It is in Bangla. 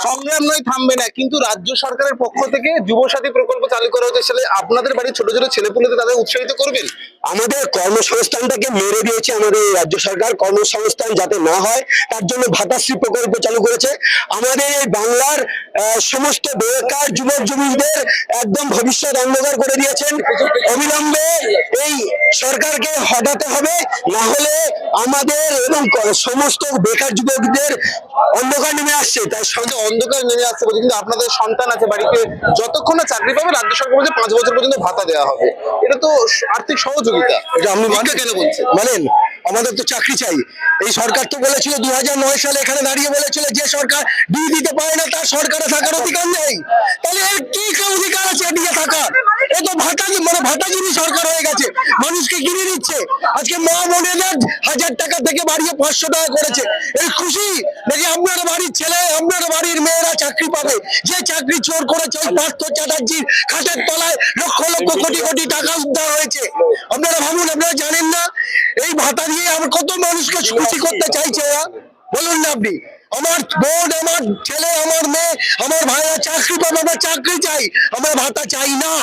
সংগ্রাম নয়, থামবে না, কিন্তু রাজ্য সরকারের পক্ষ থেকে যুবসাথী প্রকল্প চালু করা হচ্ছে। সেটা আপনাদের বাড়ির ছোট ছোট ছেলেপুলেদের তাদের উৎসাহিত করবেন। আমাদের কর্মসংস্থানটাকে মেরে দিয়েছে আমাদের এই রাজ্য সরকার। কর্মসংস্থান যাতে না হয় তার জন্য ভাতাশ্রী প্রকল্প চালু করেছে। আমাদের এই বাংলার সমস্ত বেকার যুবক যুবতীদের একদম ভবিষ্যৎ অন্ধকার করে দিয়েছেন। অবিলম্বে এই সরকারকে হটাতে হবে, না হলে আমাদের এবং সমস্ত বেকার যুবকদের অন্ধকার নেমে আসছে। তাই সঙ্গে অন্ধকার নেমে আসতে বলছে, কিন্তু আপনাদের সন্তান আছে বাড়িতে, যতক্ষণ না চাকরি পাবে রাজ্য সরকার বলছে 5 বছর পর্যন্ত ভাতা দেওয়া হবে। এটা তো আর্থিক সহযোগিতা। এটা আপনি কেন বলছেন? মানেন? আমাদের তো চাকরি চাই। এই সরকার তো বলেছিল 2009 সালে এখানে দাঁড়িয়ে বলেছিল যে সরকার ডিউ দিতে পারে না তার সরকারে থাকার অধিকার নেই। তাহলে এর কি অধিকার আছে দিয়ে থাকার? এ তো ভাতাজিনী সরকার হয়ে গেছে, মানুষকে কিনে নিচ্ছে। আজকে মা বোনেদের 1000 টাকা থেকে বাড়িয়ে 500 টাকা করেছে। এই খুশি নাকি আপনার বাড়ির ছেলে আপনার বাড়ির মেয়েরা চাকরি পাবে? যে চাকরি চোর করেছে ওই পার্থ চ্যাটার্জির খাটের তলায় লক্ষ লক্ষ কোটি কোটি টাকা উদ্ধার হয়েছে। আপনারা ভাবুন, আপনারা জানেন না এই ভাতা দিয়ে আমার কত মানুষকে খুশি করতে চাইছে ওরা? বলুন না আপনি। আমার বোন, আমার ছেলে, আমার মেয়ে, আমার ভাইরা চাকরি পাবে, আমরা চাকরি চাই, আমরা ভাতা চাই না।